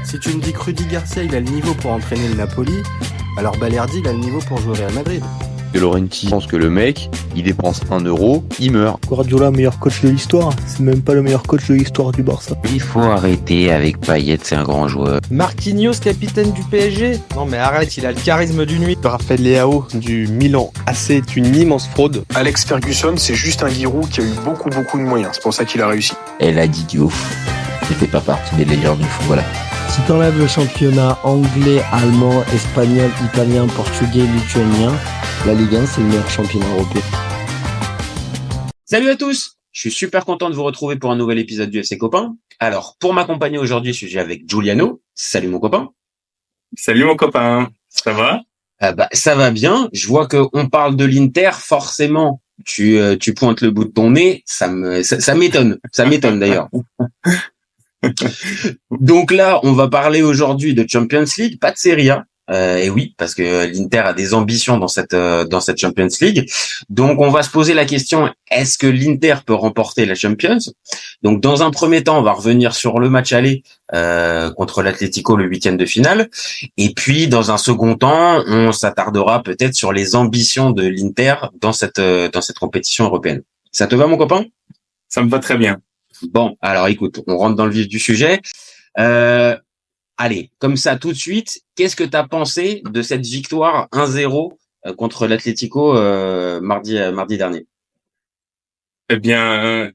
Si tu me dis que Rudy Garcia il a le niveau pour entraîner le Napoli, alors Balerdi il a le niveau pour jouer au Real Madrid. De Laurenti pense que le mec, il dépense 1 euro, il meurt. Guardiola, meilleur coach de l'histoire, c'est même pas le meilleur coach de l'histoire du Barça. Il faut arrêter avec Payet, c'est un grand joueur. Marquinhos, capitaine du PSG? Non mais arrête, il a le charisme d'une nuit. Raphaël Leao du Milan AC est une immense fraude. Alex Ferguson, c'est juste un guirou qui a eu beaucoup de moyens, c'est pour ça qu'il a réussi. Elle a dit Diouf, c'était pas partie des meilleurs du foot, voilà. Si t'enlèves le championnat anglais, allemand, espagnol, italien, portugais, lituanien, la Ligue 1 c'est le meilleur championnat européen. Salut à tous, je suis super content de vous retrouver pour un nouvel épisode du FC Copain. Alors, pour m'accompagner aujourd'hui, je suis avec Giuliano. Salut mon copain. Salut mon copain, ça va? Ça va bien. Je vois que on parle de l'Inter, forcément. Tu pointes le bout de ton nez, ça m'étonne. Ça m'étonne d'ailleurs. Donc là, on va parler aujourd'hui de Champions League, pas de Serie A. Et oui, parce que l'Inter a des ambitions dans cette Champions League. Donc on va se poser la question, est-ce que l'Inter peut remporter la Champions? Donc dans un premier temps, on va revenir sur le match aller contre l'Atlético, le 8e de finale. Et puis dans un second temps, on s'attardera peut-être sur les ambitions de l'Inter dans cette compétition européenne. Ça te va mon copain? Ça me va très bien. Bon, alors écoute, on rentre dans le vif du sujet. Allez, comme ça tout de suite, qu'est-ce que tu as pensé de cette victoire 1-0 contre l'Atlético mardi dernier? Eh bien,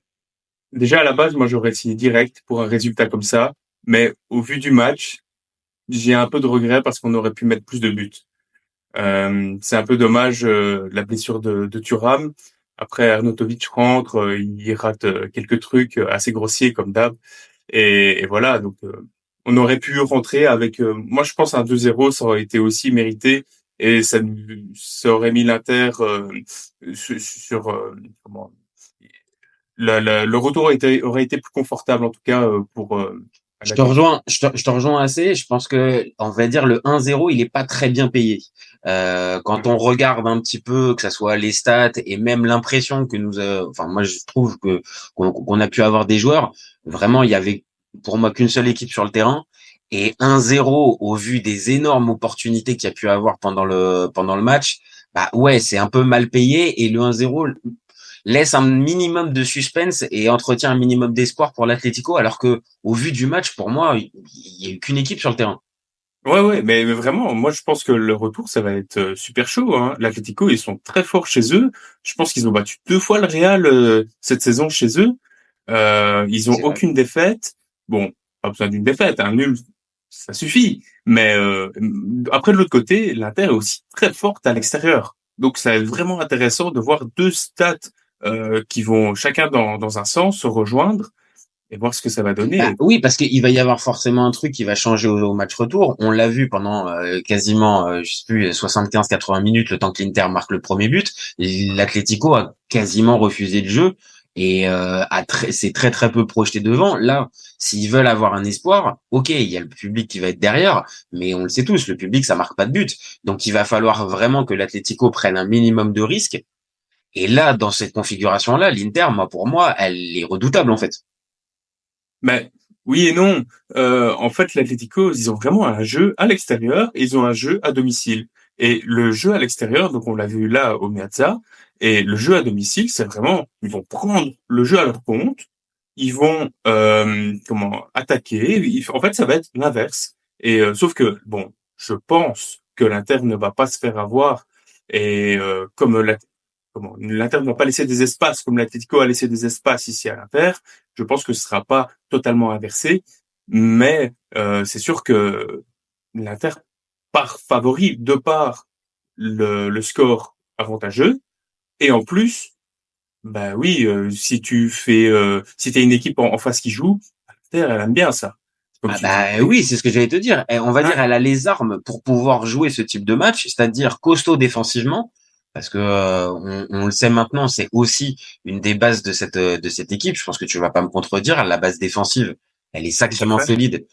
déjà à la base, moi j'aurais signé direct pour un résultat comme ça, mais au vu du match, j'ai un peu de regret parce qu'on aurait pu mettre plus de buts. C'est un peu dommage la blessure de Thuram. Après, Arnautovic rentre, il rate quelques trucs assez grossiers comme d'hab. Et voilà, donc on aurait pu rentrer avec... moi, je pense un 2-0, ça aurait été aussi mérité. Et ça aurait mis l'Inter sur... comment le retour aurait été plus confortable, en tout cas, pour... Je te rejoins assez. Je pense que, on va dire, le 1-0, il est pas très bien payé. Quand on regarde un petit peu, que ça soit les stats et même l'impression que moi, je trouve qu'on a pu avoir des joueurs. Vraiment, il y avait, pour moi, qu'une seule équipe sur le terrain. Et 1-0, au vu des énormes opportunités qu'il y a pu avoir pendant le match, ouais, c'est un peu mal payé. Et le 1-0, laisse un minimum de suspense et entretient un minimum d'espoir pour l'Atlético, alors que au vu du match, pour moi, il y a eu qu'une équipe sur le terrain. Ouais, mais vraiment, moi je pense que le retour, ça va être super chaud. Hein. L'Atlético, ils sont très forts chez eux. Je pense qu'ils ont battu 2 fois le Real cette saison chez eux. Ils ont aucune défaite. Bon, pas besoin d'une défaite, un nul, ça suffit. Mais après de l'autre côté, l'Inter est aussi très forte à l'extérieur. Donc ça va être vraiment intéressant de voir 2 stats qui vont chacun dans un sens se rejoindre et voir ce que ça va donner. Oui, parce qu'il va y avoir forcément un truc qui va changer au match retour. On l'a vu pendant quasiment, je sais plus, 75-80 minutes, le temps que l'Inter marque le premier but. L'Atlético a quasiment refusé le jeu et s'est très très peu projeté devant. Là, s'ils veulent avoir un espoir, ok, il y a le public qui va être derrière, mais on le sait tous, le public ça marque pas de but. Donc il va falloir vraiment que l'Atlético prenne un minimum de risques. Et là, dans cette configuration-là, l'Inter, pour moi, elle est redoutable en fait. Mais oui et non. En fait, l'Atlético, ils ont vraiment un jeu à l'extérieur et ils ont un jeu à domicile. Et le jeu à l'extérieur, donc on l'a vu là au Meazza, et le jeu à domicile, c'est vraiment, ils vont prendre le jeu à leur compte, ils vont attaquer. En fait, ça va être l'inverse. Et sauf que bon, je pense que l'Inter ne va pas se faire avoir. Et l'Inter ne va pas laisser des espaces comme l'Atlético a laissé des espaces ici à l'Inter. Je pense que ce sera pas totalement inversé, mais c'est sûr que l'Inter part favori de par le score avantageux et en plus, si t'es une équipe en face qui joue, l'Inter elle aime bien ça. Oui, c'est ce que j'allais te dire. On va dire elle a les armes pour pouvoir jouer ce type de match, c'est-à-dire costaud défensivement. Parce que on le sait maintenant, c'est aussi une des bases de cette équipe. Je pense que tu vas pas me contredire. La base défensive, elle est sacrément solide.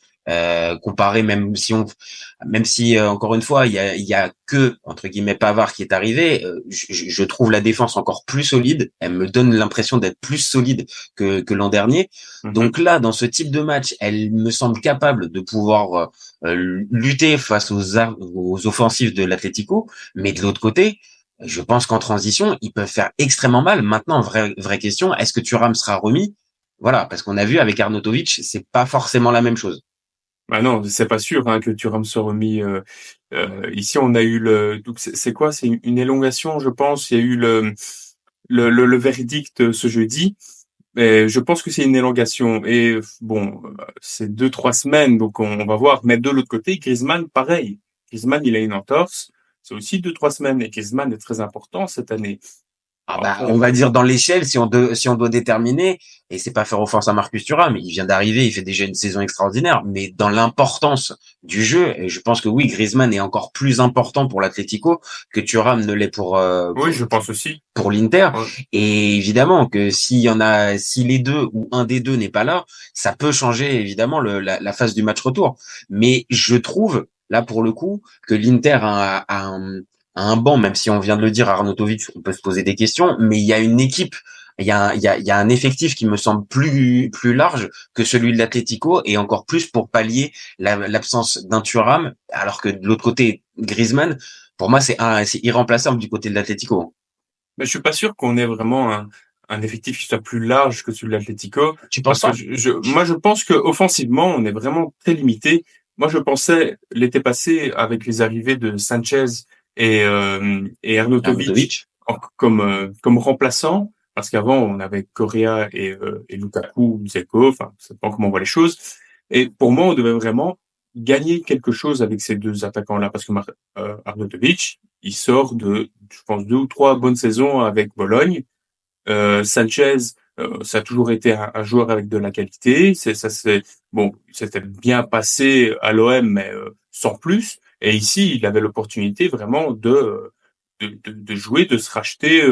comparé même si encore une fois il y a que entre guillemets Pavard qui est arrivé, je trouve la défense encore plus solide. Elle me donne l'impression d'être plus solide que l'an dernier. Donc là, dans ce type de match, elle me semble capable de pouvoir lutter face aux offensives de l'Atlético, mais de l'autre côté, je pense qu'en transition, ils peuvent faire extrêmement mal. Maintenant, vraie question, est-ce que Thuram sera remis? Voilà, parce qu'on a vu avec Arnautovic, c'est pas forcément la même chose. Bah non, c'est pas sûr que Thuram soit remis. Ici, on a eu donc c'est quoi? C'est une élongation, je pense. Il y a eu le verdict ce jeudi. Mais je pense que c'est une élongation. Et bon, c'est 2-3 semaines, donc on va voir. Mais de l'autre côté, Griezmann, pareil. Griezmann, il a une entorse. C'est aussi 2-3 semaines. Et Griezmann est très important cette année. On va dire dans l'échelle, si on doit déterminer, et c'est pas faire offense à Marcus Thuram, mais il vient d'arriver, il fait déjà une saison extraordinaire, mais dans l'importance du jeu, et je pense que oui, Griezmann est encore plus important pour l'Atlético que Thuram ne l'est oui, je pense aussi. Pour l'Inter. Ouais. Et évidemment que si les deux ou un des deux n'est pas là, ça peut changer évidemment la phase du match retour. Mais je trouve, là pour le coup, que l'Inter a un banc, même si on vient de le dire, Arnautovic, on peut se poser des questions, mais il y a une équipe, il y a un effectif qui me semble plus large que celui de l'Atlético, et encore plus pour pallier l'absence d'un Thuram, alors que de l'autre côté, Griezmann, pour moi, c'est irremplaçable du côté de l'Atlético. Mais je suis pas sûr qu'on ait vraiment un effectif qui soit plus large que celui de l'Atlético. Tu penses pas? Moi, je pense que offensivement, on est vraiment très limité. Moi, je pensais l'été passé avec les arrivées de Sanchez et Arnautovic comme remplaçant, parce qu'avant on avait Correa et Lukaku, Dzeko, enfin ça dépend comment on voit les choses. Et pour moi, on devait vraiment gagner quelque chose avec ces deux attaquants-là, parce que Arnautovic, il sort de, je pense, 2 ou 3 bonnes saisons avec Bologne. Sanchez, ça a toujours été un joueur avec de la qualité. C'était bien passé à l'OM, mais sans plus. Et ici, il avait l'opportunité vraiment de jouer, de se racheter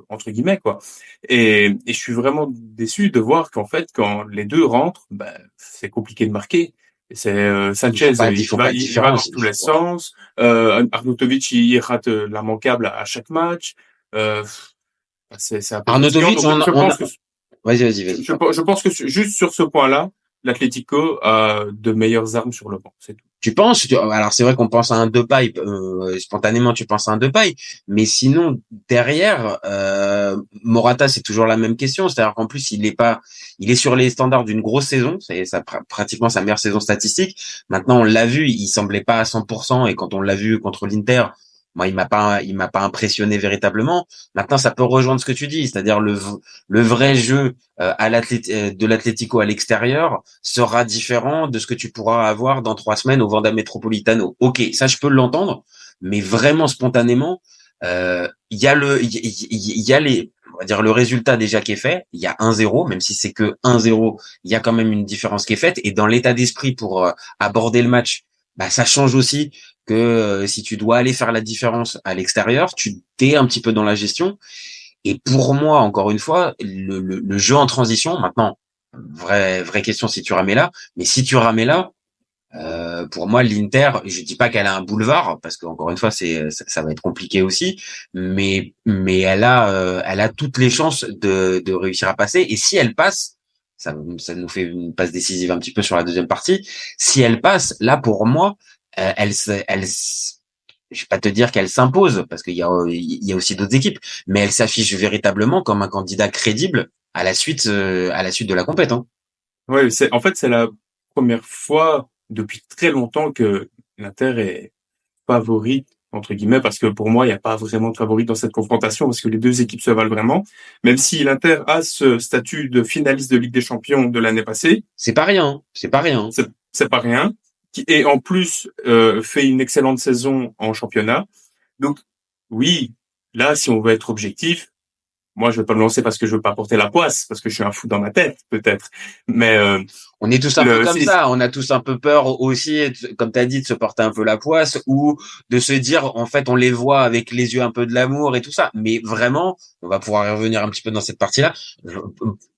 entre guillemets quoi. Et je suis vraiment déçu de voir qu'en fait, quand les deux rentrent, c'est compliqué de marquer. C'est Sanchez, il va dans tous les sens. Arnautovic, il rate l'immanquable à chaque match. C'est un peu Arnautovic, vas-y. Je pense que juste sur ce point-là, l'Atlético a de meilleures armes sur le banc, c'est tout. Tu penses? Alors c'est vrai qu'on pense à un Depay, spontanément tu penses à un Depay, mais sinon derrière Morata c'est toujours la même question, c'est-à-dire qu'en plus il est sur les standards d'une grosse saison, c'est pratiquement sa meilleure saison statistique. Maintenant on l'a vu, il semblait pas à 100% et quand on l'a vu contre l'Inter, moi il m'a pas impressionné véritablement. Maintenant ça peut rejoindre ce que tu dis, c'est-à-dire le vrai jeu de l'Atlético à l'extérieur sera différent de ce que tu pourras avoir dans 3 semaines au Wanda Metropolitano. Ok, ça je peux l'entendre, mais vraiment spontanément, il y a on va dire le résultat déjà qui est fait. Il y a 1-0, même si c'est que 1-0, il y a quand même une différence qui est faite. Et dans l'état d'esprit pour aborder le match, ça change aussi que si tu dois aller faire la différence à l'extérieur, tu t'es un petit peu dans la gestion. Et pour moi, encore une fois, le jeu en transition, maintenant, vraie question si tu ramais là, mais si tu ramais là, pour moi, l'Inter, je dis pas qu'elle a un boulevard, parce qu'encore une fois, ça va être compliqué aussi, mais elle a toutes les chances de réussir à passer. Et si elle passe, ça nous fait une passe décisive un petit peu sur la deuxième partie. Si elle passe, là, pour moi, je vais pas te dire qu'elle s'impose parce qu'il y a aussi d'autres équipes, mais elle s'affiche véritablement comme un candidat crédible à la suite de la compète. Hein. Ouais, c'est la première fois depuis très longtemps que l'Inter est favorite entre guillemets, parce que pour moi il n'y a pas vraiment de favori dans cette confrontation parce que les deux équipes se valent vraiment. Même si l'Inter a ce statut de finaliste de Ligue des Champions de l'année passée, c'est pas rien. C'est pas rien. Et en plus fait une excellente saison en championnat. Donc oui, là si on veut être objectif, moi, je vais pas me lancer parce que je veux pas porter la poisse, parce que je suis un fou dans ma tête, peut-être. Mais On est tous un peu comme ça. On a tous un peu peur aussi, comme tu as dit, de se porter un peu la poisse ou de se dire, en fait, on les voit avec les yeux un peu de l'amour et tout ça. Mais vraiment, on va pouvoir y revenir un petit peu dans cette partie-là.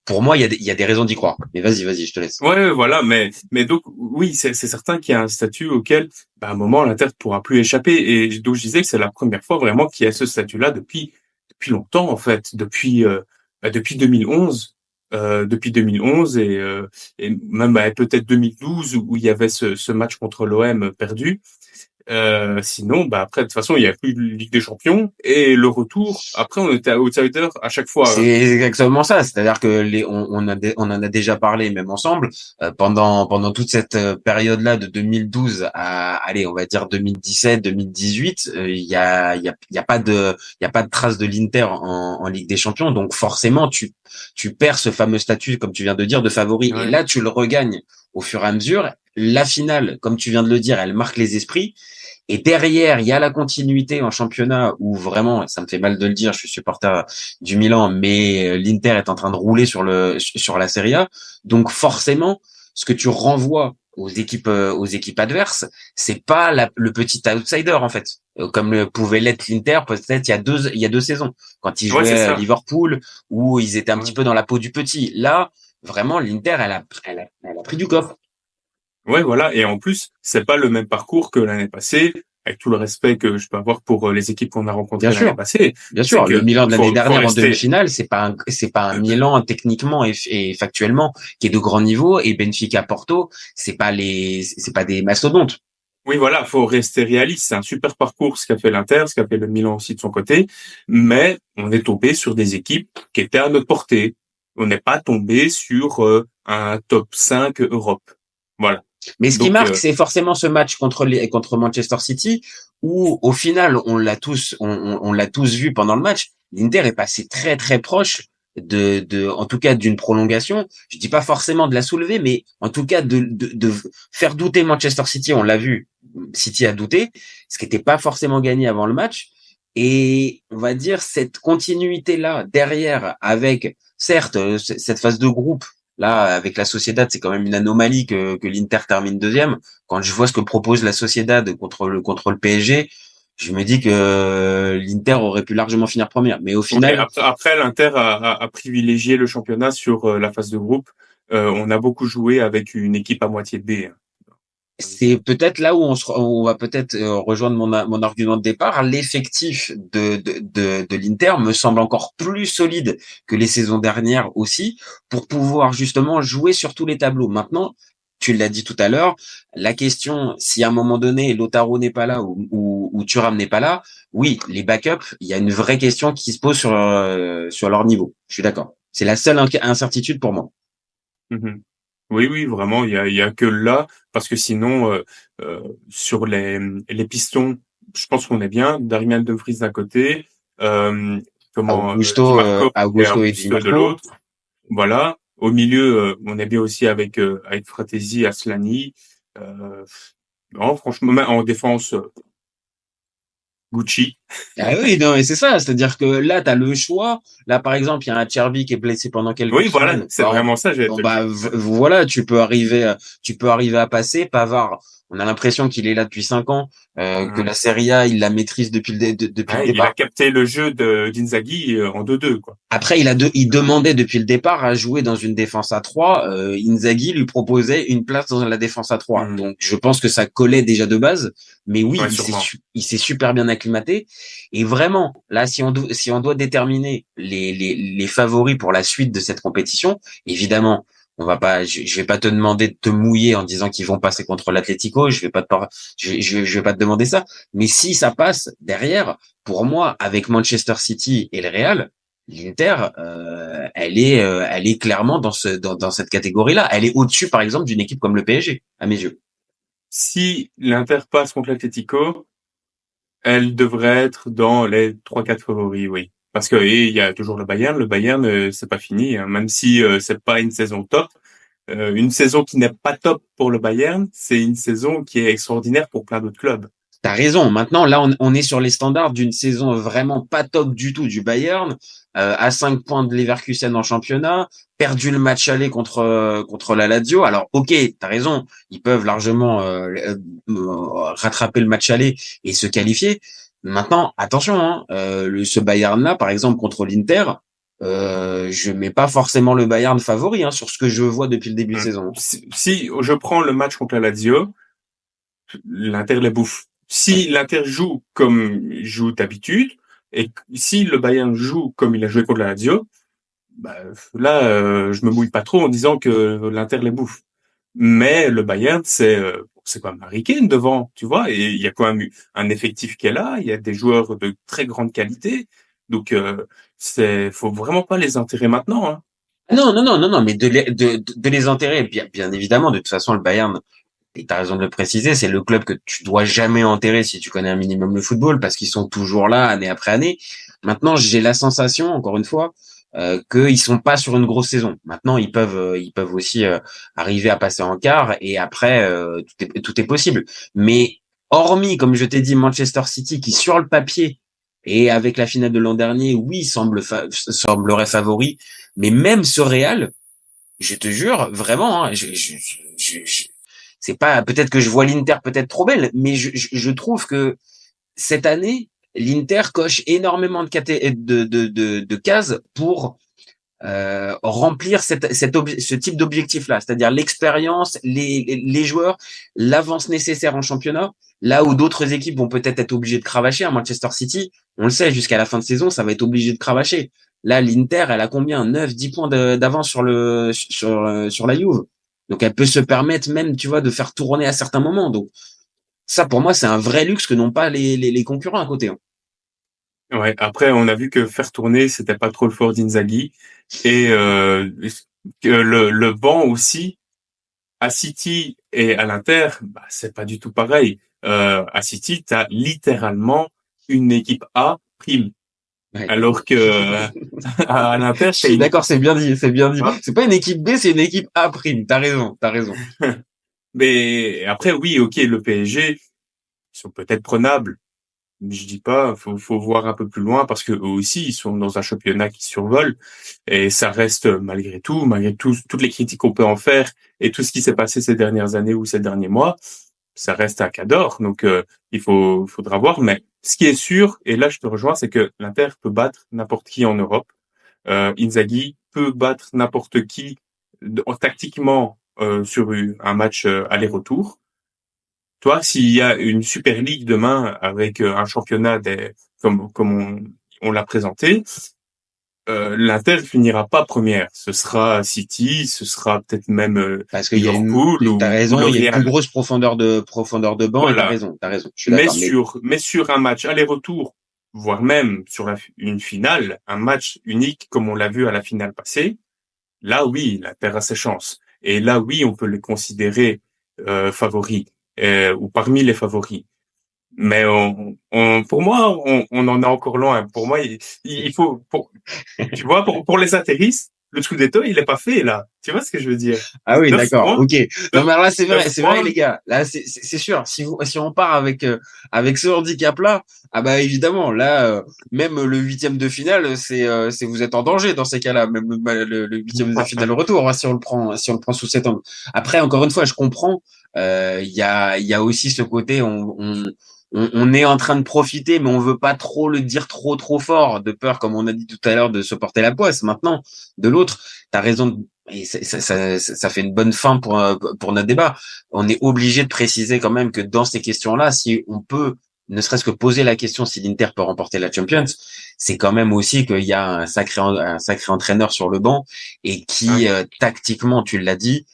Pour moi, il y a des raisons d'y croire. Mais vas-y, je te laisse. ouais, voilà. Mais donc, oui, c'est certain qu'il y a un statut auquel, à un moment, l'Inter ne pourra plus échapper. Et donc, je disais que c'est la première fois vraiment qu'il y a ce statut-là depuis longtemps, en fait, depuis 2011. Depuis 2011 et même peut-être 2012 où il y avait ce match contre l'OM perdu. Sinon, après, de toute façon, il y a plus de Ligue des Champions et le retour. Après, on était outsider à chaque fois. C'est exactement ça. C'est-à-dire que on en a déjà parlé même ensemble pendant toute cette période-là de 2012 à, allez, on va dire 2017, 2018. Il y a pas de trace de l'Inter en Ligue des Champions. Donc forcément, tu perds ce fameux statut, comme tu viens de dire, de favori. Ouais. Et là, tu le regagnes au fur et à mesure. La finale, comme tu viens de le dire, elle marque les esprits. Et derrière, il y a la continuité en championnat où vraiment, ça me fait mal de le dire, je suis supporter du Milan, mais l'Inter est en train de rouler sur la Serie A. Donc forcément, ce que tu renvoies aux équipes adverses, c'est pas le petit outsider en fait, comme pouvait l'être l'Inter peut-être il y a deux saisons quand ils jouaient à Liverpool où ils étaient un petit peu dans la peau du petit. Là, vraiment, l'Inter, elle a pris du coffre. Ouais, voilà. Et en plus, c'est pas le même parcours que l'année passée, avec tout le respect que je peux avoir pour les équipes qu'on a rencontrées l'année passée. Bien sûr. Le Milan de l'année dernière en demi-finale, c'est pas un Milan techniquement et factuellement qui est de grand niveau, et Benfica Porto, c'est pas des mastodontes. Oui, voilà. Faut rester réaliste. C'est un super parcours, ce qu'a fait l'Inter, ce qu'a fait le Milan aussi de son côté. Mais on est tombé sur des équipes qui étaient à notre portée. On n'est pas tombé sur un top 5 Europe. Voilà. Mais ce qui marque, c'est forcément ce match contre Manchester City où, au final, on l'a tous vu pendant le match. L'Inter est passé très très proche en tout cas d'une prolongation. Je dis pas forcément de la soulever, mais en tout cas de faire douter Manchester City. On l'a vu, City a douté, ce qui n'était pas forcément gagné avant le match. Et on va dire cette continuité là derrière avec certes cette phase de groupe. Là, avec la Sociedad, c'est quand même une anomalie que l'Inter termine deuxième. Quand je vois ce que propose la Sociedad contre le PSG, je me dis que l'Inter aurait pu largement finir première. Mais au final, après l'Inter a privilégié le championnat sur la phase de groupe. On a beaucoup joué avec une équipe à moitié B. C'est peut-être là où on va peut-être rejoindre mon argument de départ. L'effectif de l'Inter me semble encore plus solide que les saisons dernières aussi, pour pouvoir justement jouer sur tous les tableaux. Maintenant, tu l'as dit tout à l'heure, la question, si à un moment donné Lautaro n'est pas là ou Thuram n'est pas là, oui, les backups, il y a une vraie question qui se pose sur leur niveau. Je suis d'accord. C'est la seule incertitude pour moi. Mm-hmm. Oui, vraiment, il y a que là, parce que sinon, sur les pistons, je pense qu'on est bien. Darmian Dumfries d'un côté, Augusto et Di Marco de l'autre. Voilà. Au milieu, on est bien aussi avec Fratesi, Aslani. Non, franchement, en défense, Gucci. Ah oui, non, et c'est ça. C'est-à-dire que là, t'as le choix. Là, par exemple, il y a un Cherby qui est blessé pendant quelques semaines. Oui, voilà, c'est vraiment ça. Voilà, tu peux arriver à passer. Pavard, on a l'impression qu'il est là depuis 5 ans, que la Serie A, il la maîtrise depuis le départ. Il a capté le jeu d'Inzaghi en 2-2, quoi. Après, il demandait depuis le départ à jouer dans une défense à 3. Inzaghi lui proposait une place dans la défense à 3. Donc, je pense que ça collait déjà de base. Mais oui, il s'est super bien acclimaté. Et vraiment, là, si on doit déterminer les favoris pour la suite de cette compétition, évidemment, je vais pas te demander de te mouiller en disant qu'ils vont passer contre l'Atlético. Je vais pas te demander ça. Mais si ça passe derrière, pour moi, avec Manchester City et le Real, l'Inter, elle est clairement dans cette catégorie-là. Elle est au-dessus, par exemple, d'une équipe comme le PSG, à mes yeux. Si l'Inter passe contre l'Atlético, elle devrait être dans les 3-4 favoris, oui. Parce que il y a toujours le Bayern. Le Bayern, c'est pas fini, hein. Même si c'est pas une saison top. Une saison qui n'est pas top pour le Bayern, c'est une saison qui est extraordinaire pour plein d'autres clubs. T'as raison. Maintenant, là, on est sur les standards d'une saison vraiment pas top du tout du Bayern, à 5 points de Leverkusen en championnat, perdu le match aller contre la Lazio. Alors, ok, t'as raison, ils peuvent largement rattraper le match aller et se qualifier. Maintenant, attention, hein, ce Bayern-là, par exemple, contre l'Inter, je mets pas forcément le Bayern favori sur ce que je vois depuis le début de saison. Si je prends le match contre la Lazio, l'Inter les bouffe. Si l'Inter joue comme il joue d'habitude, et si le Bayern joue comme il a joué contre la Lazio, là, je me mouille pas trop en disant que l'Inter les bouffe. Mais le Bayern, c'est quand même Harry Kane devant, tu vois, et il y a quand même un effectif qui est là, il y a des joueurs de très grande qualité, donc faut vraiment pas les enterrer maintenant. Hein. Non, mais de les enterrer, bien évidemment, de toute façon, le Bayern, et t'as raison de le préciser, c'est le club que tu dois jamais enterrer si tu connais un minimum le football, parce qu'ils sont toujours là année après année. Maintenant, j'ai la sensation, encore une fois, qu'ils sont pas sur une grosse saison. Maintenant, ils peuvent aussi arriver à passer en quart, et après, tout est possible. Mais hormis, comme je t'ai dit, Manchester City, qui sur le papier et avec la finale de l'an dernier, oui, semblerait favori, mais même ce Real, je te jure, vraiment, c'est pas, peut-être que je vois l'Inter peut-être trop belle, mais je trouve que cette année, l'Inter coche énormément de cases pour remplir ce type d'objectif-là, c'est-à-dire l'expérience, les joueurs, l'avance nécessaire en championnat, là où d'autres équipes vont peut-être être obligées de cravacher. À Manchester City, on le sait, jusqu'à la fin de saison, ça va être obligé de cravacher. Là, l'Inter, elle a combien? 9, 10 points d'avance sur la Juve. Donc, elle peut se permettre même, tu vois, de faire tourner à certains moments. Donc, ça, pour moi, c'est un vrai luxe que n'ont pas les concurrents à côté. Ouais. Après, on a vu que faire tourner, c'était pas trop le fort d'Inzaghi. Et le banc aussi, à City et à l'Inter, c'est pas du tout pareil. À City, t'as littéralement une équipe A prime. Ouais. Alors que à l'Inter, d'accord, c'est bien dit. Ouais. C'est pas une équipe B, c'est une équipe A prime. T'as raison. Mais après, oui, ok, le PSG, ils sont peut-être prenables. Je dis pas, faut voir un peu plus loin parce que eux aussi, ils sont dans un championnat qui survole et ça reste malgré tout, toutes les critiques qu'on peut en faire et tout ce qui s'est passé ces dernières années ou ces derniers mois, ça reste un cador. Donc, faudra voir. Mais ce qui est sûr, et là, je te rejoins, c'est que l'Inter peut battre n'importe qui en Europe. Inzaghi peut battre n'importe qui tactiquement sur un match aller-retour. Toi, s'il y a une Super League demain avec un championnat comme on l'a présenté, l'Inter finira pas première. Ce sera City, ce sera peut-être même parce qu'il y a t'as raison, il y a une plus grosse profondeur de banc. Voilà. Et t'as raison. Je suis mais sur un match aller-retour, voire même sur une finale, un match unique comme on l'a vu à la finale passée, là oui, l'Inter a ses chances. Et là oui, on peut les considérer favoris. Ou parmi les favoris. Mais pour moi, on en est encore loin. Pour moi, il faut, tu vois, pour les atterrisses, le Scudetto, il est pas fait, là. Tu vois ce que je veux dire? Ah oui, d'accord. Ok. Non, mais là, c'est vrai, les gars. Là, c'est sûr. Si on part avec ce handicap-là, évidemment, là, même le 8e de finale, c'est vous êtes en danger dans ces cas-là. Même le 8e de finale retour, si on le prend sous cet angle. Après, encore une fois, je comprends. Il y a aussi ce côté, on est en train de profiter, mais on veut pas trop le dire trop fort, de peur, comme on a dit tout à l'heure, de se porter la poisse. Maintenant, de l'autre, t'as raison, et ça fait une bonne fin pour notre débat. On est obligé de préciser quand même que dans ces questions-là, si on peut ne serait-ce que poser la question si l'Inter peut remporter la Champions, c'est quand même aussi qu'il y a un sacré entraîneur sur le banc et qui tactiquement, tu l'as dit.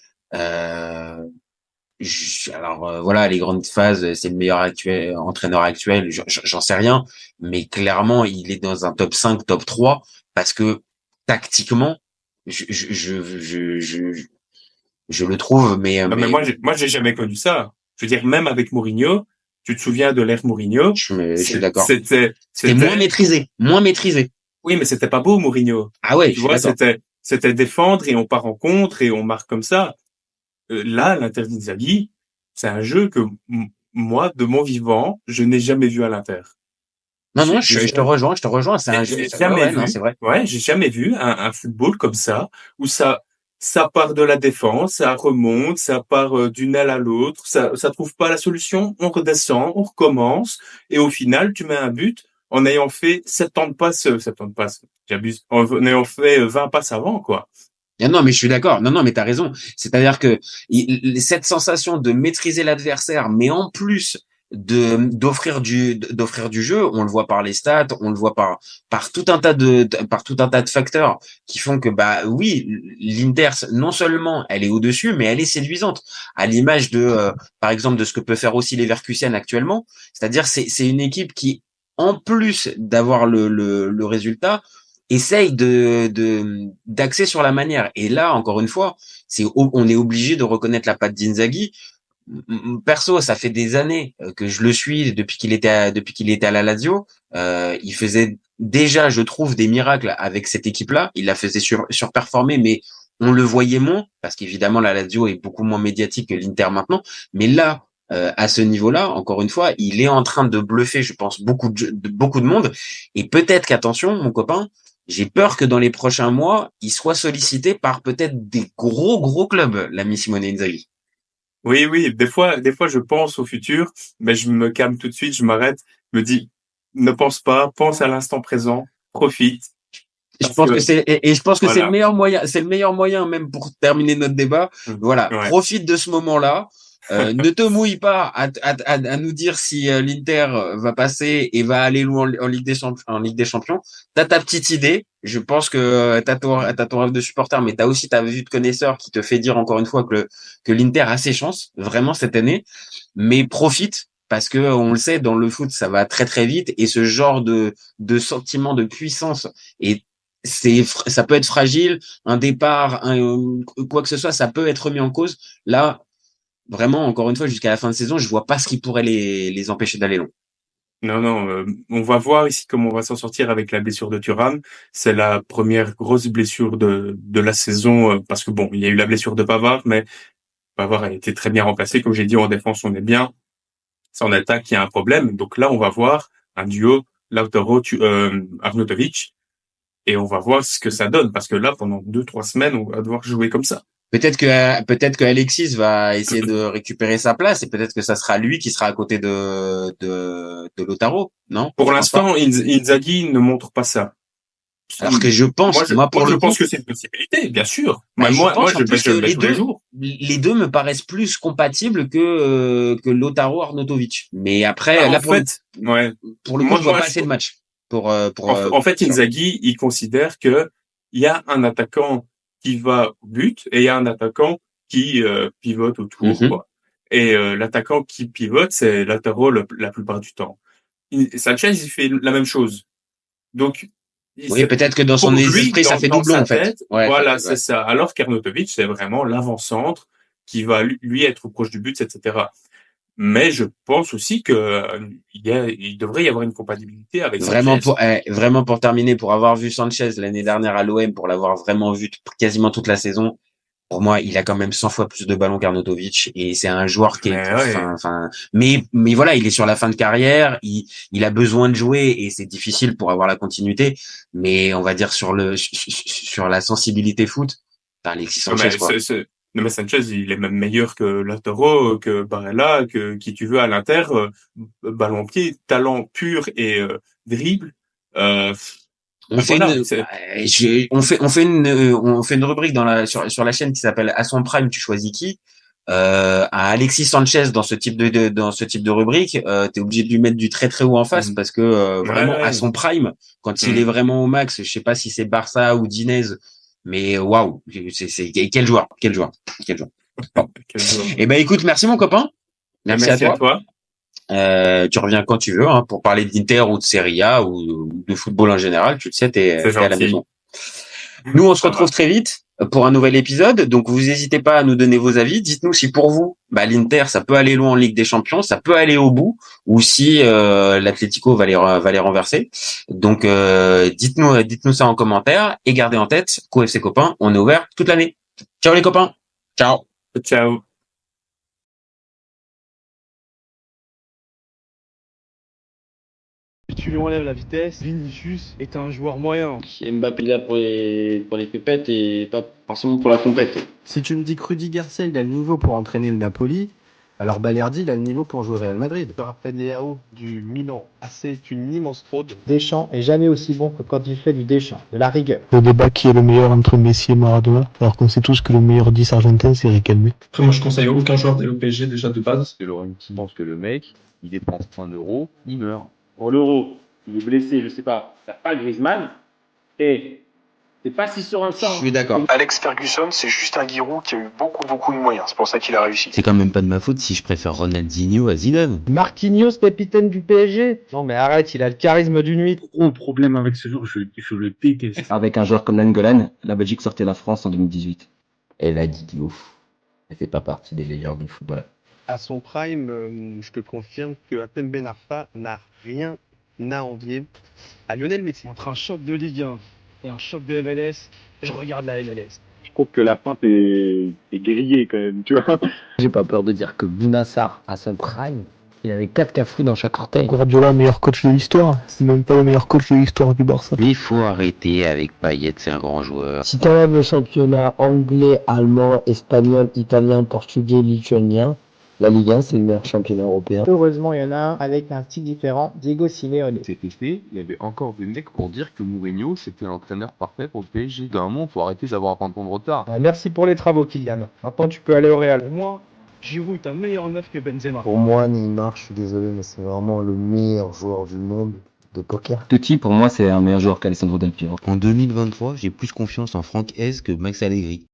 Voilà, les grandes phases, c'est le meilleur entraîneur actuel, j'en sais rien, mais clairement, il est dans un top 5, top 3, parce que tactiquement, je le trouve, mais moi, j'ai jamais connu ça. Je veux dire, même avec Mourinho, tu te souviens de l'ère Mourinho? Je suis d'accord. C'était moins maîtrisé. Oui, mais c'était pas beau, Mourinho. Ah ouais, tu vois, c'était défendre et on part en contre et on marque comme ça. Là, l'Inter d'Inzaghi, c'est un jeu que moi, de mon vivant, je n'ai jamais vu à l'Inter. Non, je te rejoins, c'est un jeu. J'ai jamais Ouais, vu. non, c'est vrai. Ouais, j'ai jamais vu un football comme ça où ça part de la défense, ça remonte, ça part d'une aile à l'autre, ça trouve pas la solution, on redescend, on recommence et au final tu mets un but en ayant fait 70 passes, j'abuse, en ayant fait 20 passes avant quoi. Non, mais je suis d'accord. Non, mais t'as raison. C'est-à-dire que cette sensation de maîtriser l'adversaire, mais en plus d'offrir du jeu, on le voit par les stats, on le voit par tout un tas de facteurs qui font que bah oui, l'Inter non seulement elle est au-dessus, mais elle est séduisante à l'image de par exemple de ce que peut faire aussi Leverkusen actuellement. C'est-à-dire c'est une équipe qui en plus d'avoir le résultat essaye d'axer sur la manière. Et là, encore une fois, on est obligé de reconnaître la patte d'Inzaghi. Perso, ça fait des années que je le suis depuis qu'il était à la Lazio. Il faisait déjà, je trouve, des miracles avec cette équipe-là. Il la faisait surperformer, mais on le voyait moins parce qu'évidemment la Lazio est beaucoup moins médiatique que l'Inter maintenant. Mais là, à ce niveau-là, encore une fois, il est en train de bluffer, je pense, beaucoup de monde. Et peut-être qu'attention, mon copain, j'ai peur que dans les prochains mois, il soit sollicité par peut-être des gros clubs, l'ami Simone Inzaghi. Oui, des fois je pense au futur, mais je me calme tout de suite, je m'arrête, je me dis ne pense pas, pense à l'instant présent, profite. Je pense que voilà. c'est le meilleur moyen même pour terminer notre débat. Voilà, Ouais. profite de ce moment-là. Ne te mouille pas à nous dire si l'Inter va passer et va aller loin en Ligue des Champions. T'as ta petite idée. Je pense que t'as ton rêve de supporter, mais t'as aussi ta vue de connaisseur qui te fait dire encore une fois que l'Inter a ses chances vraiment cette année. Mais profite parce que on le sait, dans le foot ça va très très vite et ce genre de sentiment de puissance et ça peut être fragile, un départ, quoi que ce soit, ça peut être mis en cause. Là, vraiment, encore une fois, jusqu'à la fin de saison, je vois pas ce qui pourrait les empêcher d'aller loin. Non, on va voir ici comment on va s'en sortir avec la blessure de Thuram. C'est la première grosse blessure de la saison parce que bon, il y a eu la blessure de Pavard, mais Pavard a été très bien remplacé. Comme j'ai dit, en défense, on est bien. C'est en attaque qu'il y a un problème. Donc là, on va voir un duo Lautaro Arnautovic et on va voir ce que ça donne parce que là, pendant 2-3 semaines, on va devoir jouer comme ça. Peut-être que Alexis va essayer de récupérer sa place et peut-être que ça sera lui qui sera à côté de Lautaro, non? Pour l'instant, Inzaghi ne montre pas ça. Alors que je pense, je pense que c'est une possibilité, bien sûr. Moi, je le mets tous les jours. Les deux me paraissent plus compatibles que Lautaro Arnautovic. Mais après, là, pour le coup, je vois pas assez de matchs. En fait, Inzaghi, il considère que il y a un attaquant qui va au but et il y a un attaquant qui pivote autour. Quoi. Et l'attaquant qui pivote, c'est Lautaro la plupart du temps. Sanchez, il fait la même chose. Donc, oui, peut-être que dans son esprit, ça fait doublon, en fait. Ouais, voilà, c'est ça. Alors qu'Arnautovic, c'est vraiment l'avant-centre qui va, lui, être proche du but, etc. Mais je pense aussi que il devrait y avoir une compatibilité avec Sanchez. Vraiment pour terminer, pour avoir vu Sanchez l'année dernière à l'OM, pour l'avoir vraiment vu quasiment toute la saison, pour moi, il a quand même 100 fois plus de ballons qu'Arnautovic et c'est un joueur qui mais voilà, il est sur la fin de carrière, il a besoin de jouer et c'est difficile pour avoir la continuité, mais on va dire sur la sensibilité foot, Alexis Sanchez quoi. Non, mais Sanchez, il est même meilleur que Lautaro, que Barella, que qui tu veux à l'Inter, ballon au pied, talent pur et dribble. On fait une rubrique sur la chaîne qui s'appelle À son prime, tu choisis qui? À Alexis Sanchez dans ce type de rubrique, t'es obligé de lui mettre du très très haut en face parce que vraiment à son prime, quand il est vraiment au max, je sais pas si c'est Barça ou Dinez, mais waouh, c'est quel joueur. Bon. Eh ben écoute, merci mon copain. Merci à toi. Tu reviens quand tu veux pour parler d'Inter ou de Serie A ou de football en général, tu le sais, t'es à la maison. Nous on se retrouve très vite pour un nouvel épisode, donc vous n'hésitez pas à nous donner vos avis, dites-nous si pour vous l'Inter ça peut aller loin en Ligue des Champions, ça peut aller au bout ou si l'Atlético va les renverser. Donc dites-nous ça en commentaire et gardez en tête qu'au FC Copain, on est ouvert toute l'année. Ciao les copains. Ciao. Tu lui enlèves la vitesse, Vinicius est un joueur moyen. Mbappé là pour les pépettes et pas forcément pour la compète. Si tu me dis que Rudy Garcia il a le niveau pour entraîner le Napoli, alors Balerdi il a le niveau pour jouer au Real Madrid. Rafael Leao du Milan AC est une immense fraude. Deschamps est jamais aussi bon que quand il fait du Deschamps, de la rigueur. Le débat qui est le meilleur entre Messi et Maradona, alors qu'on sait tous que le meilleur 10 argentin c'est Riquelme. Après, moi, je conseille aucun joueur d'aller au PSG déjà de base. Je pense que le mec, il dépense 1 euro, il meurt. Pour l'euro, il est blessé, je sais pas. T'as pas Griezmann et c'est pas si sur un Je sang. suis d'accord. Alex Ferguson, c'est juste un Giroud qui a eu beaucoup de moyens. C'est pour ça qu'il a réussi. C'est quand même pas de ma faute si je préfère Ronaldinho à Zidane. Marquinhos, capitaine du PSG. Non mais arrête, il a le charisme d'une nuit. Gros problème avec ce joueur, je le déteste. Avec un joueur comme Nangolan, la Belgique sortait la France en 2018. Et là, Didio, elle fait pas partie des meilleurs du football. À son prime, je te confirme que Hatem Ben Arfa n'a rien à envier à Lionel Messi. Entre un choc de Ligue 1 et un choc de MLS, je regarde la MLS. Je trouve que la feinte est grillée quand même, tu vois. J'ai pas peur de dire que Bounassar, à son prime, il avait 4 cafous dans chaque orteil. Guardiola, meilleur coach de l'histoire. C'est même pas le meilleur coach de l'histoire du Barça. Mais il faut arrêter avec Payet, c'est un grand joueur. Si t'enlèves le championnat anglais, allemand, espagnol, italien, portugais, lituanien, la Ligue 1 c'est le meilleur championnat européen. Heureusement, il y en a un avec un style différent, Diego Simeone. Cet été, il y avait encore des mecs pour dire que Mourinho, c'était l'entraîneur parfait pour le PSG. D'un moment, faut arrêter d'avoir un temps de retard. Merci pour les travaux, Kylian. Maintenant, tu peux aller au Real. Moi, Giroud est un meilleur neuf que Benzema. Pour moi, Neymar, je suis désolé, mais c'est vraiment le meilleur joueur du monde de poker. Totti, pour moi, c'est un meilleur joueur qu'Alessandro Del Piero. En 2023, j'ai plus confiance en Franck Hez que Max Allegri.